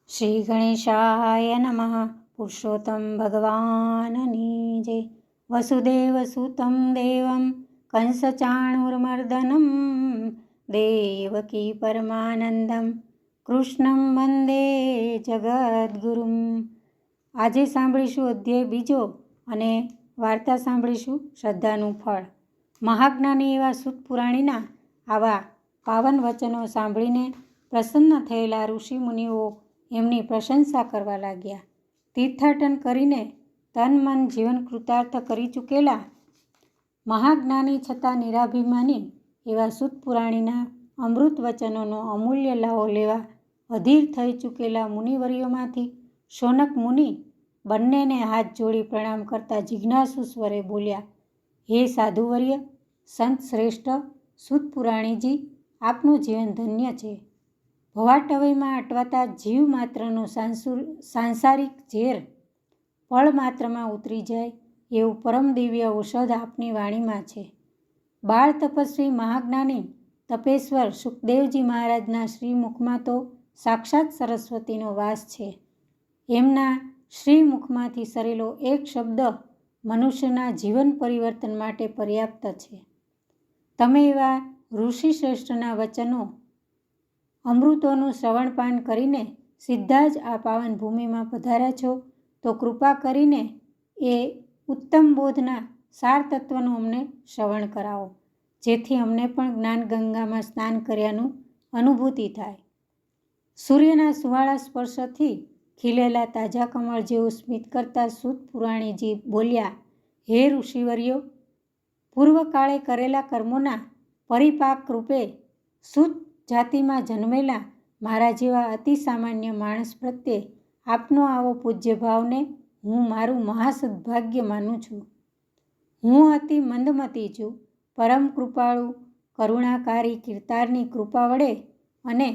શ્રી ગણેશાય નમઃ. પુરુષોત્તમ ભગવાનની જય. વસુદેવ સુતમ દેવમ કંસચાણૂરમર્દનમ દેવકી પરમાનંદમ કૃષ્ણમ વંદે જગદ્ગુરુમ. આજે સાંભળીશું અધ્યાય બીજો અને વાર્તા સાંભળીશું શ્રદ્ધાનું ફળ. મહાજ્ઞાની એવા સૂત પુરાણીના આવા પાવન વચનો સાંભળીને પ્રસન્ન થયેલા ઋષિમુનિઓ એમની પ્રશંસા કરવા લાગ્યા. તીર્થાટન કરીને તન મન જીવન કૃતાર્થ કરી ચૂકેલા મહાજ્ઞાની છતાં નિરાભિમાની એવા સૂત પુરાણીના અમૃત વચનોનો અમૂલ્ય લાહો લેવા અધીર થઈ ચૂકેલા મુનિવર્યોમાંથી શૌનક મુનિ બંનેને હાથ જોડી પ્રણામ કરતા જિજ્ઞાસુ સ્વરે બોલ્યા, હે સાધુવર્ય, સંત શ્રેષ્ઠ સૂત પુરાણીજી, આપનું જીવન ધન્ય છે. ભવાટવયમાં અટવાતા જીવ માત્રનું સાંસારિક ઝેર પળ માત્રમાં ઉતરી જાય એવું પરમ દિવ્ય ઔષધ આપની વાણીમાં છે. બાળ તપસ્વી મહાજ્ઞાની તપેશ્વર સુખદેવજી મહારાજના શ્રીમુખમાં તો સાક્ષાત સરસ્વતીનો વાસ છે. એમના શ્રીમુખમાંથી સરેલો એક શબ્દ મનુષ્યના જીવન પરિવર્તન માટે પર્યાપ્ત છે. તમે એવા ઋષિ શ્રેષ્ઠના વચનો અમૃતોનું શ્રવણપાન કરીને સીધા જ આ પાવન ભૂમિમાં પધાર્યા છો, તો કૃપા કરીને એ ઉત્તમ બોધના સાર તત્વનું અમને શ્રવણ કરાવો, જેથી અમને પણ જ્ઞાનગંગામાં સ્નાન કર્યાનું અનુભૂતિ થાય. સૂર્યના સુવાળા સ્પર્શથી ખીલેલા તાજા કમળ જેવું સ્મિત કરતા સૂત પુરાણીજી બોલ્યા, હે ઋષિવર્યો, પૂર્વકાળે કરેલા કર્મોના પરિપાક રૂપે સૂત જાતિમાં જન્મેલા મારા જેવા અતિ સામાન્ય માણસ પ્રત્યે આપનો આવો પૂજ્ય ભાવને હું મારું મહાસદભાગ્ય માનું છું. હું અતિ મંદમતી છું. પરમ કૃપાળુ કરુણાકારી કીર્તારની કૃપા વડે અને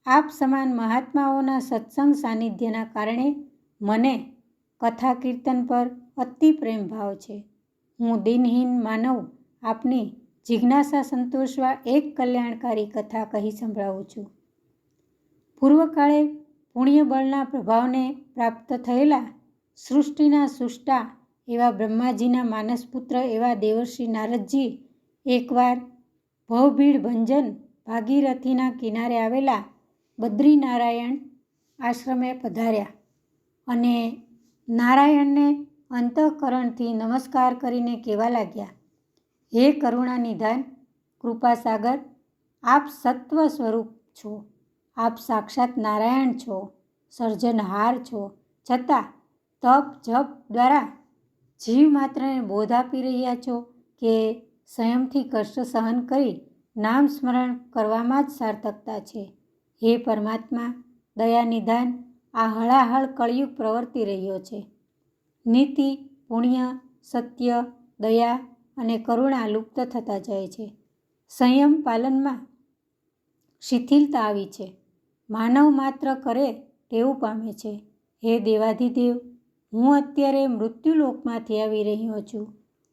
આપ સમાન મહાત્માઓના સત્સંગ સાનિધ્યના કારણે મને કથા કીર્તન પર અતિ પ્રેમ ભાવ છે. હું દિનહીન માનવ આપની જિજ્ઞાસા સંતોષવા એક કલ્યાણકારી કથા કહી સંભળાવું છું. પૂર્વકાળે પુણ્યબળના પ્રભાવને પ્રાપ્ત થયેલા સૃષ્ટિના સૃષ્ટા એવા બ્રહ્માજીના માનસપુત્ર એવા દેવર્ષિ નારદજી એકવાર ભવભીડ ભંજન ભાગીરથીના કિનારે આવેલા બદ્રીનારાયણ આશ્રમે પધાર્યા અને નારાયણને અંતઃકરણથી નમસ્કાર કરીને કહેવા લાગ્યા, હે કરુણા નિધાન કૃપાસાગર, આપ સત્વ સ્વરૂપ છો, આપ સાક્ષાત નારાયણ છો, સર્જનહાર છો, છતાં તપ જપ દ્વારા જીવ માત્રને બોધ આપી રહ્યા છો કે સંયમથી કષ્ટ સહન કરી નામ સ્મરણ કરવામાં જ સાર્થકતા છે. હે પરમાત્મા, દયા નિધાન આ હળાહળ કળિયુગ પ્રવર્તી રહ્યો છે. નીતિ, પુણ્ય, સત્ય, દયા અને કરુણા લુપ્ત થતા જાય છે. સંયમ પાલનમાં શિથિલતા આવી છે. માનવ માત્ર કરે ટેવ પામે છે. હે દેવાધિદેવ, હું અત્યારે મૃત્યુલોકમાંથી આવી રહ્યો છું.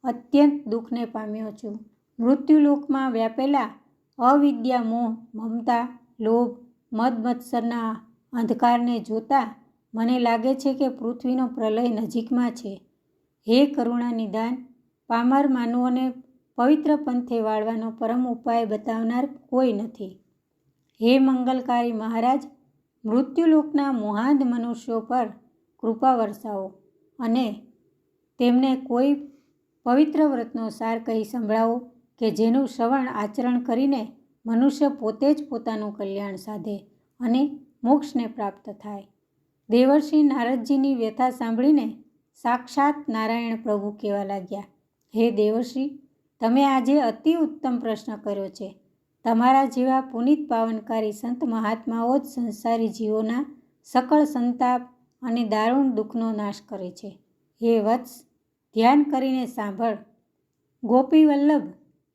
અત્યંત દુઃખને પામ્યો છું. મૃત્યુલોકમાં વ્યાપેલા અવિદ્યા, મોહ, મમતા, લોભ, મદ મત્સરના અંધકારને જોતા મને લાગે છે કે પૃથ્વીનો પ્રલય નજીકમાં છે. હે કરુણા નિદાન, પામર માનવોને પવિત્ર પંથે વાળવાનો પરમ ઉપાય બતાવનાર કોઈ નથી. હે મંગલકારી મહારાજ, મૃત્યુલોકના મોહાંધ મનુષ્યો પર કૃપા વરસાવો અને તેમને કોઈ પવિત્ર વ્રતનો સાર કહી સંભળાવો કે જેનું શ્રવણ આચરણ કરીને મનુષ્ય પોતે જ પોતાનું કલ્યાણ સાધે અને મોક્ષને પ્રાપ્ત થાય. દેવર્ષિ નારદજીની વ્યથા સાંભળીને સાક્ષાત નારાયણ પ્રભુ કહેવા લાગ્યા, હે દેવર્ષિ, તમે આજે અતિ ઉત્તમ પ્રશ્ન કર્યો છે. તમારા જેવા પુનિત પાવનકારી સંત મહાત્માઓ જ સંસારી જીવોના સકળ સંતાપ અને દારૂણ દુઃખનો નાશ કરે છે. હે વત્સ, ધ્યાન કરીને સાંભળ. ગોપી વલ્લભ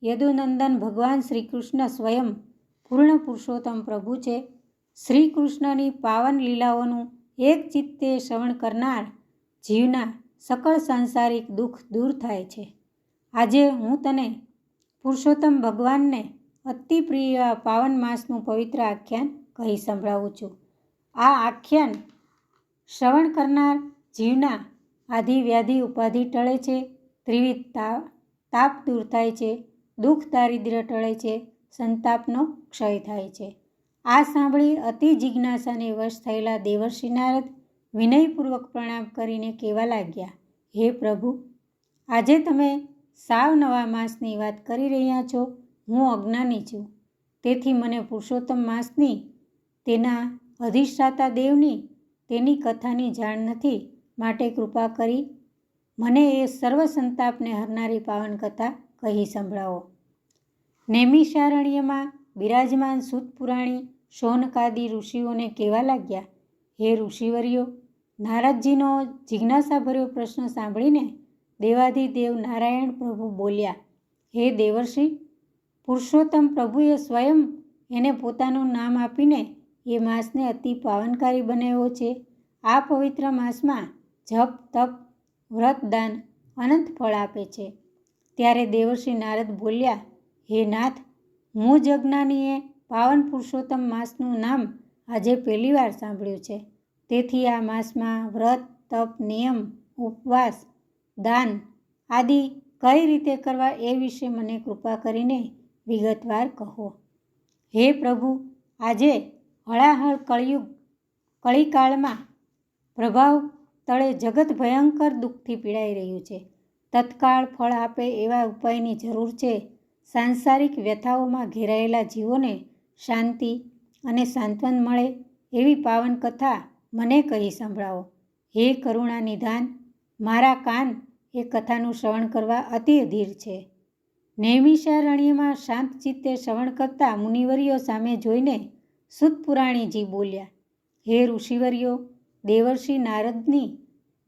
યદુનંદન ભગવાન શ્રી કૃષ્ણ સ્વયં પૂર્ણ પુરુષોત્તમ પ્રભુ છે. શ્રી કૃષ્ણની પાવન લીલાઓનું એક ચિત્તે શ્રવણ કરનાર જીવના સકળ સાંસારિક દુઃખ દૂર થાય છે. આજે હું તને પુરુષોત્તમ ભગવાનને અતિ પ્રિય પાવન માસનું પવિત્ર આખ્યાન કહી સંભળાવું છું. આ આખ્યાન શ્રવણ કરનાર જીવના આધિ વ્યાધિ ઉપાધિ ટળે છે, ત્રિવિધ તાપ દૂર થાય છે, દુઃખ દારિદ્ર્ય ટળે છે, સંતાપનો ક્ષય થાય છે. આ સાંભળી અતિ જિજ્ઞાસાને વશ થયેલા દેવર્ષિ નારદ વિનયપૂર્વક પ્રણામ કરીને કહેવા લાગ્યા, હે પ્રભુ, આજે તમે સાવ નવા માસની વાત કરી રહ્યા છો. હું અજ્ઞાની છું, તેથી મને પુરુષોત્તમ માસની, તેના અધિષ્ઠાતા દેવની, તેની કથાની જાણ નથી. માટે કૃપા કરી મને એ સર્વ સંતાપને હરનારી પાવન કથા કહી સંભળાવો. નૈમિષારણ્યમાં બિરાજમાન સૂત પુરાણી શૌનકાદિ ઋષિઓને કહેવા લાગ્યા, હે ઋષિવર્યો, નારદજીનો જિજ્ઞાસાભર્યો પ્રશ્ન સાંભળીને દેવાધિદેવ નારાયણ પ્રભુ બોલ્યા, હે દેવર્ષિ, પુરુષોત્તમ પ્રભુએ સ્વયં એને પોતાનું નામ આપીને એ માસને અતિ પાવનકારી બનાવ્યો છે. આ પવિત્ર માસમાં જપ, તપ, વ્રત, દાન અનંત ફળ આપે છે. ત્યારે દેવર્ષિ નારદ બોલ્યા, હે નાથ, હું જ અજ્ઞાનીએ પાવન પુરુષોત્તમ માસનું નામ આજે પહેલીવાર સાંભળ્યું છે. તેથી આ માસમાં વ્રત, તપ, નિયમ, ઉપવાસ, દાન આદિ કઈ રીતે કરવા એ વિશે મને કૃપા કરીને વિગતવાર કહો. હે પ્રભુ, આજે હળાહળ કળીકાળમાં પ્રભાવ તળે જગત ભયંકર દુઃખથી પીડાઈ રહ્યું છે. તત્કાળ ફળ આપે એવા ઉપાયની જરૂર છે. સાંસારિક વ્યથાઓમાં ઘેરાયેલા જીવોને શાંતિ અને સાંત્વન મળે એવી પાવન કથા મને કહી સંભળાવો. હે કરુણા નિધાન, મારા કાન એ કથાનું શ્રવણ કરવા અતિ અધીર છે. નૈમિષારણ્યમાં શાંત ચિત્તે શ્રવણ કરતા મુનિવર્યો સામે જોઈને સૂત પુરાણીજી બોલ્યા, હે ઋષિવર્યો, દેવર્ષિ નારદની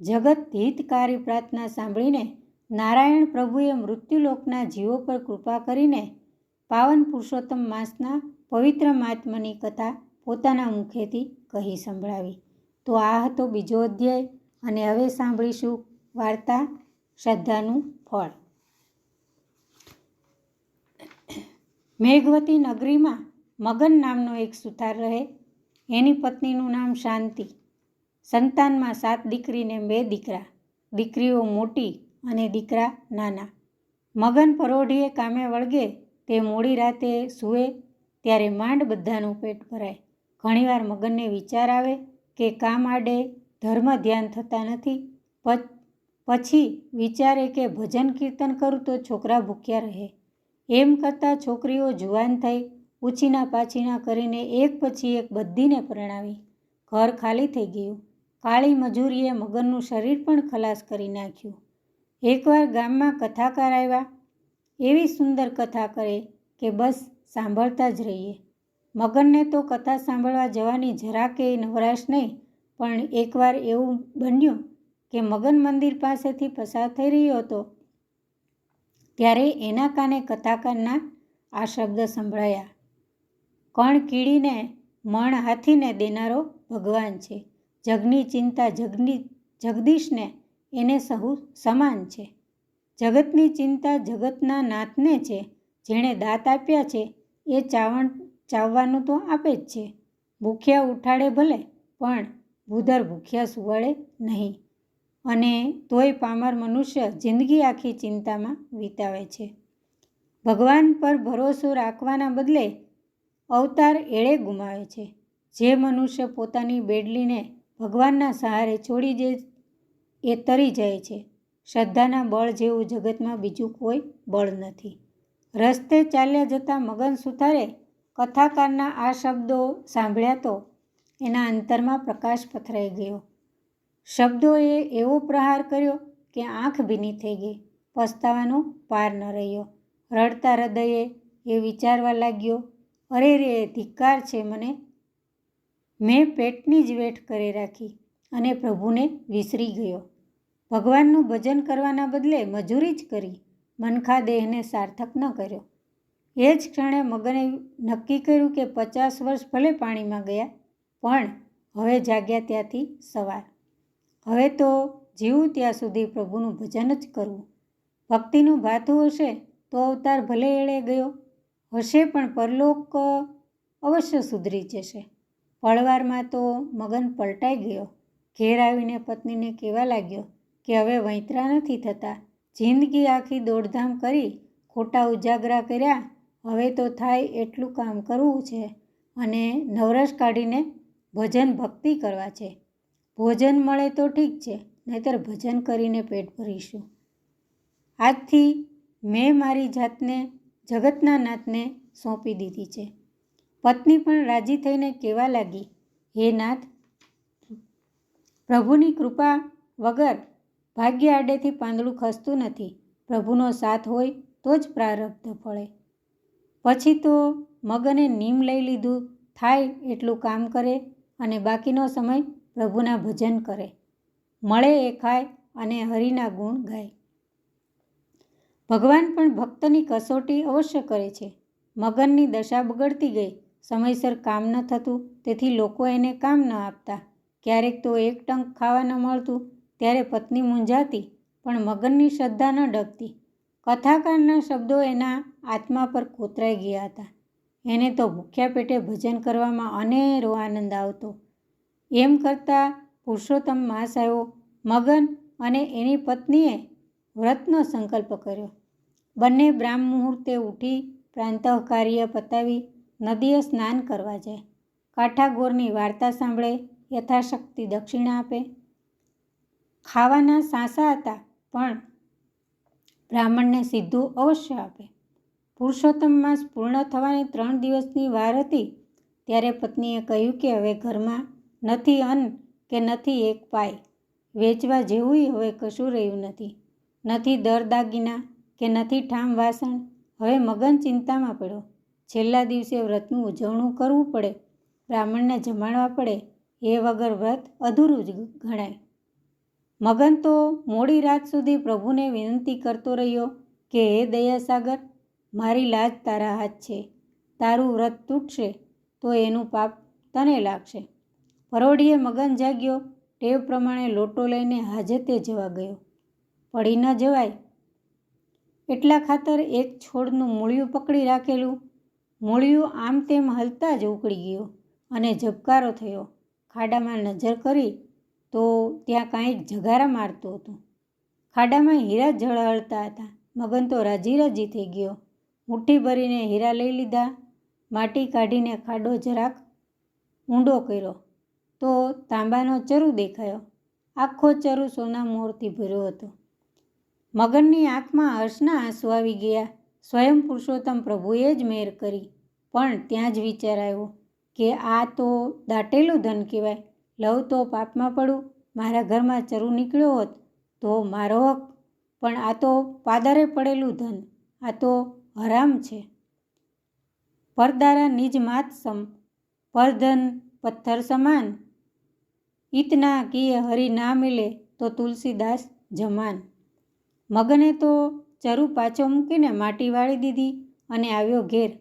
જગત હિતકારી પ્રાર્થના સાંભળીને નારાયણ પ્રભુએ મૃત્યુલોકના જીવો પર કૃપા કરીને પાવન પુરુષોત્તમ માસના પવિત્ર મહાત્મ્યની કથા પોતાના મુખેથી કહી સંભળાવી. તો આ હતો બીજો અધ્યાય, અને હવે સાંભળીશું વાર્તા શ્રદ્ધાનું ફળ. મેઘવતી નગરીમાં મગન નામનો એક સુથાર રહે. એની પત્નીનું નામ શાંતિ. સંતાનમાં 7 દીકરી ને 2 દીકરા. દીકરીઓ મોટી અને દીકરા નાના. મગન પરોઢીએ કામે વળગે તે મોડી રાતે સૂવે ત્યારે માંડ બધાનું પેટ ભરાય. ઘણીવાર મગનને વિચાર આવે કે કામ આડે ધર્મ ધ્યાન થતા નથી. પછી વિચારે કે ભજન કીર્તન કરું તો છોકરા ભૂખ્યા રહે. એમ કરતાં છોકરીઓ જુવાન થઈ ઉછીના પાછીના કરીને એક પછી એક બધીને પરણાવી. ઘર ખાલી થઈ ગયું. કાળી મજૂરીએ મગનનું શરીર પણ ખલાસ કરી નાખ્યું. એકવાર ગામમાં કથાકાર આવ્યા. એવી સુંદર કથા કરે કે બસ સાંભળતા જ રહીએ. મગનને તો કથા સાંભળવા જવાની જરાકેય નવરાશ નહીં. પણ એકવાર એવું બન્યું કે મગન મંદિર પાસેથી પસાર થઈ રહ્યો હતો ત્યારે એના કાને કથાકારના આ શબ્દ સંભળાયા, કણ કીડીને મણ હાથીને દેનારો ભગવાન છે. જગની ચિંતા જગદીશને એને સહુ સમાન છે. જગતની ચિંતા જગતના નાથને છે. જેણે દાંત આપ્યા છે એ ચાવવાનું તો આપે જ છે. ભૂખ્યા ઉઠાડે ભલે, પણ ભૂધર ભૂખ્યા સુવાડે નહીં. અને તોય પામર મનુષ્ય જિંદગી આખી ચિંતામાં વિતાવે છે. ભગવાન પર ભરોસો રાખવાના બદલે અવતાર એળે ગુમાવે છે. જે મનુષ્ય પોતાની બેડલીને ભગવાનના સહારે છોડી દે એ તરી જાય છે. શ્રદ્ધાના બળ જેવું જગતમાં બીજું કોઈ બળ નથી. રસ્તે ચાલ્યા જતા મગન સુથારે કથાકારના આ શબ્દો સાંભળ્યા તો એના અંતરમાં પ્રકાશ પથરાઈ ગયો. શબ્દોએ એવો પ્રહાર કર્યો કે આંખ ભીની થઈ ગઈ. પસ્તાવાનો પાર ન રહ્યો. રડતા હૃદયે એ વિચારવા લાગ્યો, અરે રે, ધિક્કાર છે મને. મેં પેટની જ વેઠ કરી રાખી અને પ્રભુને વિસરી ગયો. ભગવાનનું ભજન કરવાના બદલે મજૂરી જ કરી. મનખા દેહને સાર્થક ન કર્યો. એ જ ક્ષણે મગને નક્કી કર્યું કે 50 વર્ષ ભલે પાણીમાં ગયા, પણ હવે જાગ્યા ત્યાંથી સવાર. હવે તો જીવું ત્યાં સુધી પ્રભુનું ભજન જ કરવું. ભક્તિનું ભાથું હશે તો અવતાર ભલે એળે ગયો હશે, પણ પરલોક અવશ્ય સુધરી જશે. પળવારમાં તો મગન પલટાઈ ગયો. ઘેર આવીને પત્નીને કહેવા લાગ્યો કે હવે વૈતરા નથી થતા. જિંદગી આખી દોડધામ કરી, ખોટા ઉજાગરા કર્યા. હવે તો થાય એટલું કામ કરવું છે અને નવરસ કાઢીને ભજન ભક્તિ કરવા છે. ભોજન મળે તો ઠીક છે, નહીંતર ભજન કરીને પેટ ભરીશું. આજથી મેં મારી જાતને જગતના નાથને સોંપી દીધી છે. પત્ની પણ રાજી થઈને કહેવા લાગી, હે નાથ, પ્રભુની કૃપા વગર ભાગ્ય આડેથી પાંદડું ખસતું નથી. પ્રભુનો સાથ હોય તો જ પ્રારબ્ધ ફળે. પછી તો મગને નીમ લઈ લીધું. થાય એટલું કામ કરે અને બાકીનો સમય પ્રભુના ભજન કરે. મળે એ ખાય અને હરિના ગુણ ગાય. ભગવાન પણ ભક્તની કસોટી અવશ્ય કરે છે. મગનની દશા બગડતી ગઈ. સમયસર કામ ન થતું, તેથી લોકો એને કામ ન આપતા. ક્યારેક તો એક ટંક ખાવા ન મળતું, ત્યારે પત્ની મૂંઝાતી, પણ મગનની શ્રદ્ધા ન ડગતી. કથાકારના શબ્દો એના આત્મા પર કોતરાઈ ગયા હતા. એને તો ભૂખ્યા પેટે ભજન કરવામાં અનેરો આનંદ આવતો. એમ કરતાં પુરુષોત્તમ માસ આવ્યો. મગન અને એની પત્નીએ વ્રતનો સંકલ્પ કર્યો. બંને બ્રાહ્મ મુહૂર્તે ઉઠી પ્રાંતઃ કાર્ય પતાવી નદીએ સ્નાન કરવા જાય. કાઠાગોરની વાર્તા સાંભળે, યથાશક્તિ દક્ષિણા આપે. ખાવાના સાંસા હતા, પણ બ્રાહ્મણને સીધું અવશ્ય આપે. પુરુષોત્તમ માસ પૂર્ણ થવાની 3 દિવસની વાર હતી, ત્યારે પત્નીએ કહ્યું કે હવે ઘરમાં નથી અન્ન કે નથી એક પાય. વેચવા જેવું હવે કશું રહ્યું નથી. નથી દર દાગીના કે નથી ઠામ વાસણ. હવે મગન ચિંતામાં પડ્યો. છેલ્લા દિવસે વ્રતનું ઉજવણું કરવું પડે, બ્રાહ્મણને જમાડવા પડે. એ વગર વ્રત અધૂરું જ ગણાય. મગન તો મોડી રાત સુધી પ્રભુને વિનંતી કરતો રહ્યો કે હે દયાસાગર, મારી લાજ તારા હાથ છે. તારું વ્રત તૂટશે તો એનું પાપ તને લાગશે. પરોઢિયે મગન જાગ્યો. ટેવ પ્રમાણે લોટો લઈને હાજતે જવા ગયો. પડી ન જવાય એટલા ખાતર એક છોડનું મૂળિયું પકડી રાખેલું. મૂળિયું આમ તેમ હલતા જ ઉકળી ગયું અને ઝબકારો થયો. ખાડામાં નજર કરી તો ત્યાં કાંઈક જગારા મારતું હતું. ખાડામાં હીરા ઝળહળતા હતા. મગન તો રાજી રાજી થઈ ગયો. મુઠ્ઠી ભરીને હીરા લઈ લીધા. માટી કાઢીને ખાડો જરાક ઊંડો કર્યો તો તાંબાનો ચરુ દેખાયો. આખો ચરુ સોના મોરથી ભર્યો હતો. મગનની આંખમાં હર્ષના આંસુ આવી ગયા. સ્વયં પુરુષોત્તમ પ્રભુએ જ મહેર કરી. પણ ત્યાં જ વિચાર આવ્યો કે આ તો દાટેલું ધન કહેવાય. લઉં તો પાપમાં પડું. મારા ઘરમાં ચરુ નીકળ્યો હોત તો મારો હક, પણ આ તો પાદરે પડેલું ધન. આ તો હરામ છે. પરદારા નિજ માત સમ, પરધન પથ્થર સમાન. ઇતના કિએ હરિ ના મિલે તો તુલસીદાસ જમાન. મગને તો ચરુ પાછો મૂકીને માટી વાળી દીધી અને આવ્યો ઘેર.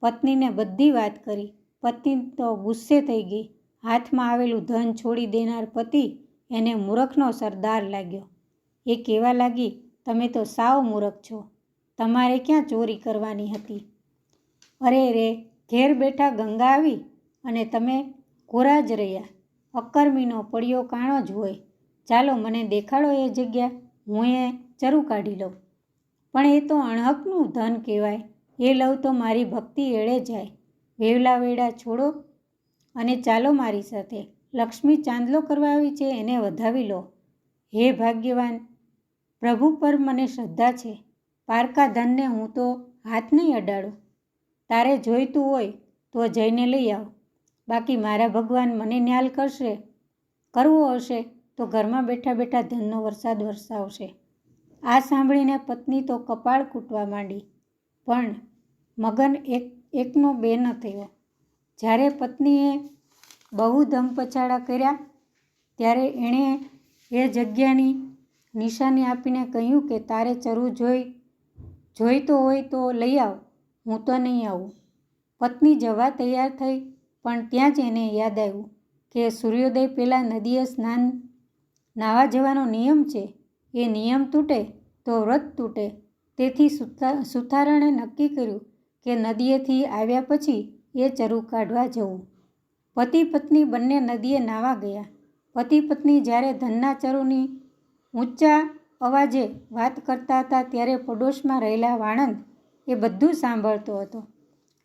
પત્નીને બધી વાત કરી. પત્ની તો ગુસ્સે થઈ ગઈ. હાથમાં આવેલું ધન છોડી દેનાર પતિ એને મૂરખનો સરદાર લાગ્યો. એ કહેવા લાગી, તમે તો સાવ મૂરખ છો. તમારે ક્યાં ચોરી કરવાની હતી? અરે રે, ઘેર બેઠા ગંગા આવી અને તમે કોરા જ રહ્યા. અકર્મીનો પડ્યો કાણો જ હોય. ચાલો મને દેખાડો એ જગ્યા, હું એ ચરુ કાઢી લઉં. પણ એ તો અણહકનું ધન કહેવાય. એ લઉં તો મારી ભક્તિ એળે જાય. વેવલા વેડા છોડો અને ચાલો મારી સાથે. લક્ષ્મી ચાંદલો કરવા આવી છે, એને વધાવી લો. હે ભાગ્યવાન, પ્રભુ પર મને શ્રદ્ધા છે. પારકા ધનને હું તો હાથ નહીં અડાડું. તારે જોઈતું હોય તો જઈને લઈ આવ. બાકી મારા ભગવાન મને ન્યાલ કરવો હશે તો ઘરમાં બેઠા બેઠા ધનનો વરસાદ વરસાવશે. આ સાંભળીને પત્ની તો કપાળ કૂટવા માંડી. પણ મગન એકનો બે ન થયો. જ્યારે પત્નીએ બહુ ધમપછાડા કર્યા ત્યારે એણે એ જગ્યાની નિશાની આપીને કહ્યું કે તારે ચરુ જોઈતો હોય તો લઈ આવ, હું તો નહીં આવું. પત્ની જવા તૈયાર થઈ, પણ ત્યાં જ એને યાદ આવ્યું કે સૂર્યોદય પહેલાં નદીએ નાહવા જવાનો નિયમ છે. એ નિયમ તૂટે તો વ્રત તૂટે. તેથી સુથારણે નક્કી કર્યું કે નદીએથી આવ્યા પછી એ ચરુ કાઢવા જવું. પતિ પત્ની બંને નદીએ નાહવા ગયા. પતિ પત્ની જ્યારે ધનના ચરુની ઊંચા અવાજે વાત કરતા હતા ત્યારે પડોશમાં રહેલા વાણંદ એ બધું સાંભળતો હતો.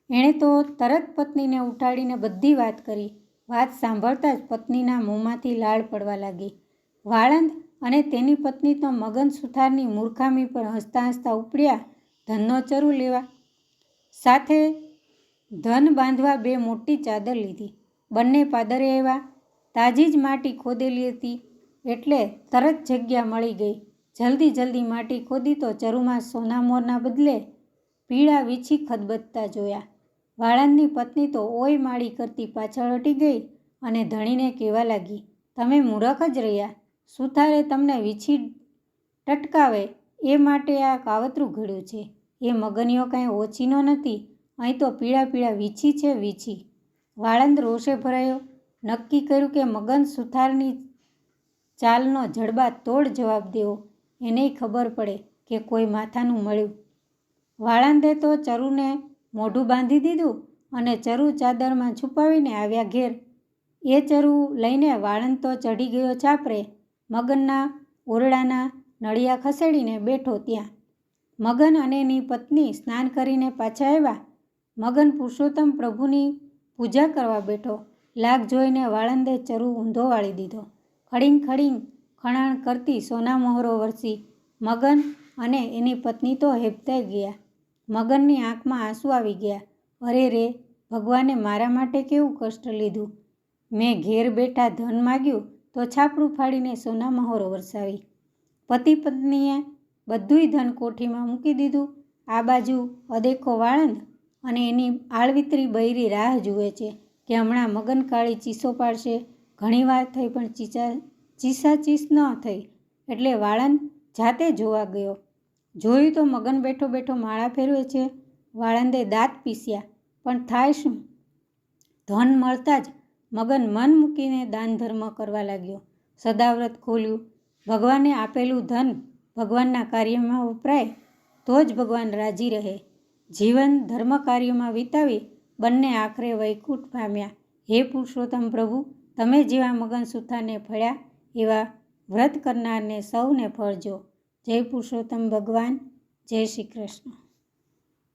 એણે તો તરત પત્નીને ઉઠાડીને બધી વાત કરી. વાત સાંભળતા જ પત્નીના મોંમાંથી લાળ પડવા લાગી. વાળંદ અને તેની પત્ની તો મગન સુથારની મૂર્ખામી પર હસતા હસતા ઉપડ્યા ધનનો ચરુ લેવા. સાથે ધન બાંધવા 2 મોટી ચાદર લીધી. બંને પાદરે આવ્યા. તાજી જ માટી ખોદેલી હતી એટલે તરત જગ્યા મળી ગઈ. જલ્દી માટી ખોદી તો ચરુમાં સોનામોરના બદલે પીળા વીછી ખદબદતા જોયા. વાળંદની પત્ની તો ઓય માળી કરતી પાછળ હટી ગઈ અને ધણીને કહેવા લાગી, તમે મૂરખ જ રહ્યા. સુથારે તમને વીછી ટટકાવે એ માટે આ કાવતરું ઘડ્યું છે. એ મગનીઓ કાંઈ ઓછીનો નથી. અહીં તો પીળા વીછી છે, વીછી. વાળંદ રોષે ભરાયો. નક્કી કર્યું કે મગન સુથારની ચાલનો જડબા તોડ જવાબ દેવો. એનેય ખબર પડે કે કોઈ માથાનું મળ્યું. વાળંદે તો ચરુને મોઢું બાંધી દીધું અને ચરુ ચાદરમાં છુપાવીને આવ્યા ઘેર. એ ચરુ લઈને વાળંદ તો ચઢી ગયો છાપરે. મગનના ઓરડાના નળિયા ખસેડીને બેઠો ત્યાં. મગન અને એની પત્ની સ્નાન કરીને પાછા આવ્યા. મગન પુરુષોત્તમ પ્રભુની પૂજા કરવા બેઠો. લાગ જોઈને વાળંદે ચરુ ઊંધો વાળી દીધો. ખડીંગ ખણાણ કરતી સોનામહોરો વરસી. મગન અને એની પત્ની તો હેબતાઈ ગયા. મગનની આંખમાં આંસુ આવી ગયા. અરે રે, ભગવાને મારા માટે કેવું કષ્ટ લીધું. મેં ઘેર બેઠા ધન માગ્યું તો છાપરું ફાડીને સોનામહોરો વરસાવી. પતિ પત્નીએ બધુંય ધન કોઠીમાં મૂકી દીધું. આ બાજુ અદેખો વાળંદ અને એની આળવિતરી બૈરી રાહ જુએ છે કે હમણાં મગન કાળી ચીસો પાડશે. ઘણી વાર થઈ પણ ચીસાચીસ ન થઈ એટલે વાળંદ જાતે જોવા ગયો. જોયું તો મગન બેઠો માળા ફેરવે છે. વાળંદે દાંત પીસ્યા, પણ થાય શું? ધન મળતા જ મગન મન મૂકીને દાન ધર્મ કરવા લાગ્યો. સદાવ્રત ખોલ્યું. ભગવાને આપેલું ધન ભગવાનના કાર્યમાં વપરાય તો જ ભગવાન રાજી રહે. જીવન ધર્મ કાર્યોમાં વિતાવી બંને આખરે વૈકુંઠ પામ્યા. હે પુરુષોત્તમ પ્રભુ, તમે જેવા મગન સુથારને ફળ્યા એવા વ્રત કરનારને સૌને ફળજો. જય પુરુષોત્તમ ભગવાન. જય શ્રી કૃષ્ણ.